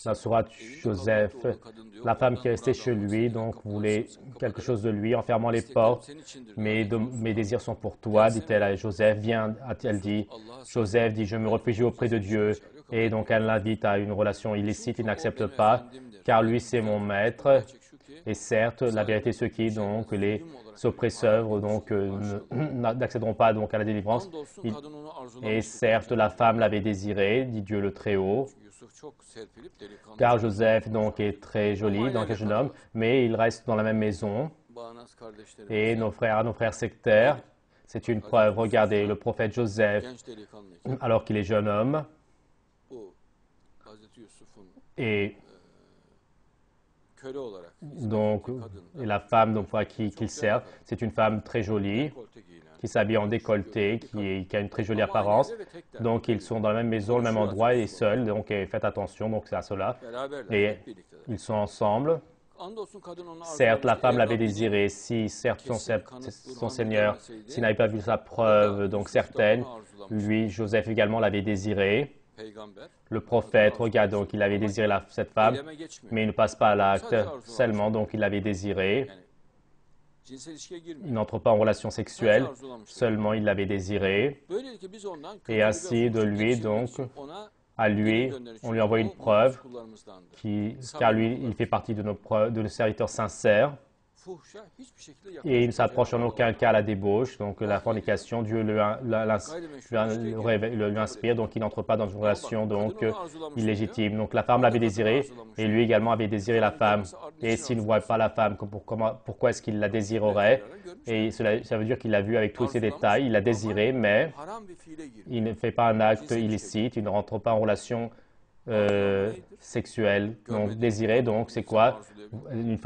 La sourate Joseph, la femme qui est restée chez lui, donc voulait quelque chose de lui en fermant les portes. Mes désirs sont pour toi, dit-elle à Joseph. Viens, a-t-elle dit. Joseph dit, je me réfugie auprès de Dieu. Et donc elle l'invite à une relation illicite, il n'accepte pas, car lui c'est mon maître. Et certes, la vérité est ce qui, donc, les oppresseurs donc, n'accéderont pas donc, à la délivrance. Et certes, la femme l'avait désiré, dit Dieu le Très-Haut, car Joseph donc, est très joli, donc un jeune homme, mais il reste dans la même maison. Et nos frères sectaires, c'est une preuve. Regardez, le prophète Joseph, alors qu'il est jeune homme, et donc, la femme donc, qu'il sert, c'est une femme très jolie, qui s'habille en décolleté, qui a une très jolie apparence. Donc, ils sont dans la même maison, le même endroit, et seuls. Donc, faites attention donc, à cela. Et ils sont ensemble. Certes, la femme l'avait désiré. Si, certes, son Seigneur, s'il n'avait pas vu sa preuve donc certaine, lui, Joseph également l'avait désiré. Le prophète, regarde, donc il avait désiré cette femme, mais il ne passe pas à l'acte seulement, donc il l'avait désiré. Il n'entre pas en relation sexuelle, seulement il l'avait désiré. Et ainsi, de lui, donc, à lui, on lui envoie une preuve, car lui, il fait partie de nos serviteurs sincères. Et il ne s'approche en aucun cas à la débauche, donc la fornication, Dieu lui inspire, donc il n'entre pas dans une relation donc illégitime. Donc la femme l'avait désiré et lui également avait désiré la femme. Et s'il ne voit pas la femme, pourquoi est-ce qu'il la désirerait? Et ça veut dire qu'il l'a vue avec tous ses détails, il l'a désiré, mais il ne fait pas un acte illicite, il ne rentre pas en relation sexuelle. Donc désirer, donc c'est quoi? Une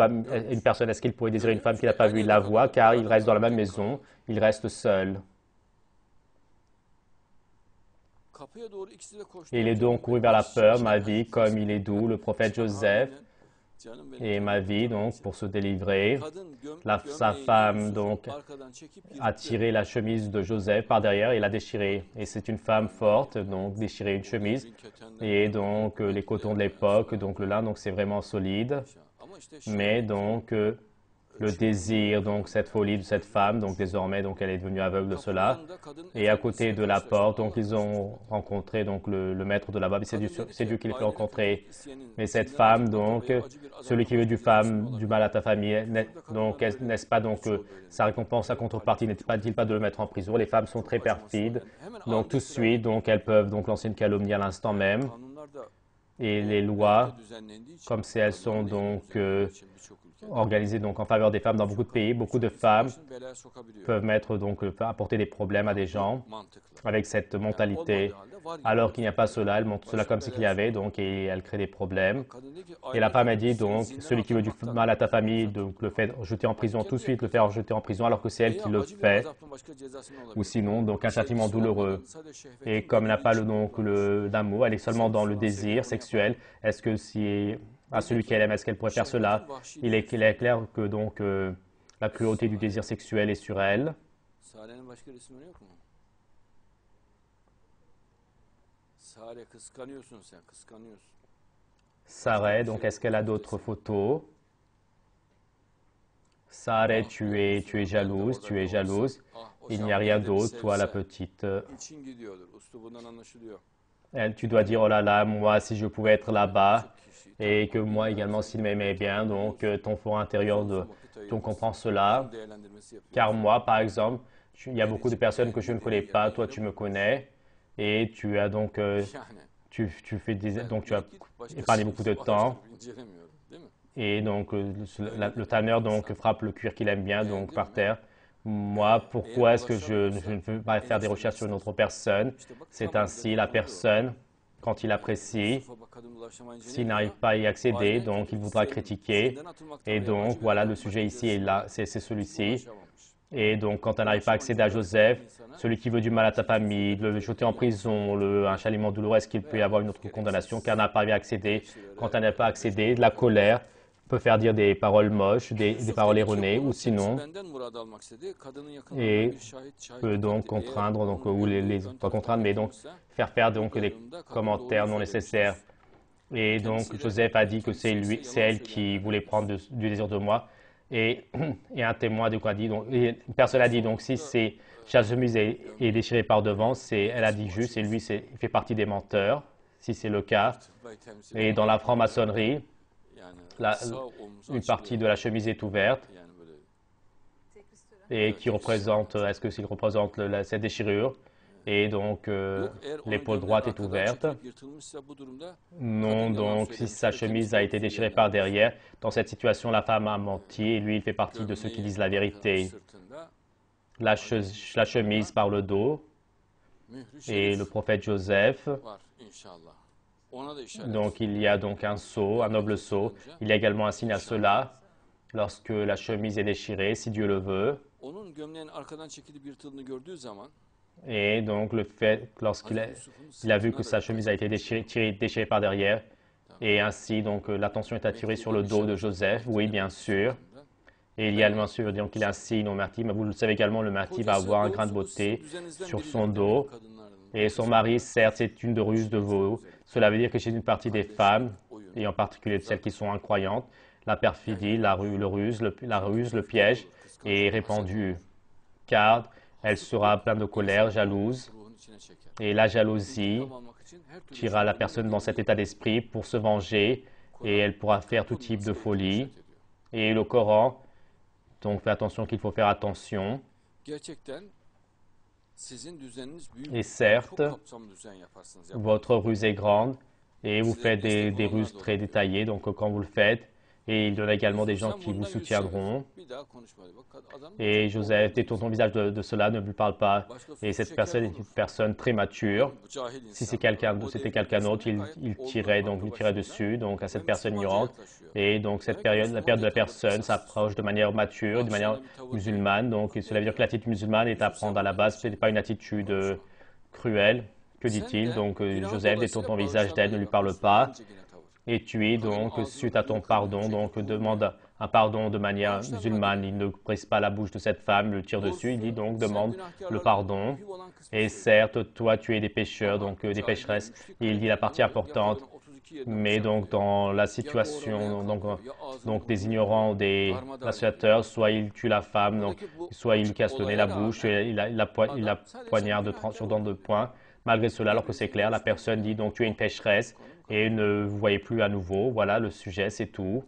personne, est-ce qu'il pourrait désirer une femme qu'il n'a pas vue? Il la voit car il reste dans la même maison, il reste seul. Et il est donc couru vers la peur, ma vie, comme il est doux, le prophète Joseph, et ma vie, donc, pour se délivrer. Sa femme, donc, a tiré la chemise de Joseph par derrière et l'a déchirée. Et c'est une femme forte, donc, déchirer une chemise. Et donc, les cotons de l'époque, donc, le lin, donc, c'est vraiment solide. Mais, donc, le désir, donc, cette folie de cette femme, donc, désormais, donc, elle est devenue aveugle de cela. Et à côté de la porte, donc, ils ont rencontré, donc, le maître de là-bas. C'est Dieu qui les fait rencontrer. Mais cette femme, donc, celui qui veut du mal à ta famille, donc, n'est-ce pas, donc, sa récompense, sa contrepartie, n'est-il pas de le mettre en prison? Les femmes sont très perfides. Donc, tout de suite, donc, elles peuvent, donc, lancer une calomnie à l'instant même. Et les lois, comme si elles sont, donc, organisées donc en faveur des femmes dans beaucoup de pays. Beaucoup de femmes peuvent apporter des problèmes à des gens avec cette mentalité. Alors qu'il n'y a pas cela, elle montre cela comme s'il y avait, donc, et elle crée des problèmes. Et la femme a dit, donc, celui qui veut du mal à ta famille, donc, le fait jeter en prison, tout de suite le faire jeter en prison, alors que c'est elle qui le fait. Ou sinon, donc, un châtiment douloureux. Et comme elle n'a pas l'amour, elle est seulement dans le désir sexuel, est-ce que si à celui qu'elle aime, est-ce qu'elle pourrait faire cela? Il est clair que donc la cruauté du désir sexuel est sur elle. Sarah, donc est-ce qu'elle a d'autres photos? Sarah, tu es jalouse, tu es jalouse. Il n'y a rien d'autre, toi la petite. Tu dois dire, oh là là, moi si je pouvais être là-bas, et que moi également s'il m'aimait bien, donc ton fort intérieur, on comprend cela. Car moi, par exemple, il y a beaucoup de personnes que je ne connais pas, toi tu me connais, et tu as donc, tu as épargné beaucoup de temps. Et donc le tanneur donc frappe le cuir qu'il aime bien donc par terre. Moi, pourquoi est-ce que je ne veux pas faire des recherches sur une autre personne? C'est ainsi la personne, quand il apprécie, s'il n'arrive pas à y accéder, donc il voudra critiquer. Et donc, voilà, le sujet ici est là, c'est celui-ci. Et donc, quand elle n'arrive pas à accéder à Joseph, celui qui veut du mal à ta famille, le jeter en prison, un châtiment douloureux, est-ce qu'il peut y avoir une autre condamnation car elle n'a pas à accéder? Quand elle n'a pas accédé, la colère peut faire dire des paroles moches, des paroles erronées, ou sinon, et peut donc contraindre, donc, ou pas contraindre, mais donc faire donc des commentaires non nécessaires. Et donc Joseph a dit que c'est elle qui voulait prendre du désir de moi. Et, et un témoin de quoi dit, donc, et une personne a dit, donc si sa chemise est déchirée par devant, elle a dit juste, et lui, il fait partie des menteurs, si c'est le cas. Et dans la franc-maçonnerie, une partie de la chemise est ouverte et qui représente, est-ce que s'il représente cette déchirure? Et donc, l'épaule droite est ouverte. Non, donc, si sa chemise a été déchirée par derrière, dans cette situation, la femme a menti et lui, il fait partie de ceux qui disent la vérité. La chemise par le dos et le prophète Joseph. Donc, il y a donc un sceau, un noble sceau. Il y a également un signe à cela lorsque la chemise est déchirée, si Dieu le veut. Et donc, le fait, lorsqu'il a vu que sa chemise a été déchirée par derrière, et ainsi, donc, l'attention est attirée sur le dos de Joseph, oui, bien sûr. Et il y a bien sûr, donc, il y a un signe au martyr, mais vous le savez également, le martyr va avoir un grain de beauté sur son dos. Et son mari, certes, c'est une de ruse de veau. Cela veut dire que chez une partie des femmes, et en particulier celles qui sont incroyantes, la perfidie, la ruse, le piège est répandue, car elle sera pleine de colère, jalouse, et la jalousie tirera la personne dans cet état d'esprit pour se venger, et elle pourra faire tout type de folie. Et le Coran, donc faites attention qu'il faut faire attention. Et certes, votre ruse est grande et vous faites des ruses très détaillées, donc quand vous le faites, et il y en a également des gens qui vous soutiendront. Et Joseph, détourne ton visage de cela, ne lui parle pas. Et cette personne est une personne très mature. Si c'était quelqu'un d'autre, il tirait dessus, donc à cette personne ignorante. Et donc la période de la personne s'approche de manière mature, de manière musulmane. Donc cela veut dire que l'attitude musulmane est à prendre à la base, ce n'est pas une attitude cruelle. Que dit-il? Donc Joseph, détourne ton visage d'elle, ne lui parle pas. Et tu es donc, suite à ton pardon, donc demande un pardon de manière musulmane. Il ne brise pas la bouche de cette femme, le tire dessus. Il dit donc, demande le pardon. Et certes, toi, tu es des pécheurs, donc des pécheresses. Et il dit la partie importante. Mais donc, dans la situation donc des ignorants, des associateurs, soit il tue la femme, donc, soit il lui casse le nez, la bouche, il la poignarde sur dents de poing. Malgré cela, alors que c'est clair, la personne dit donc tu es une pécheresse et ne vous voyez plus à nouveau. Voilà le sujet, c'est tout.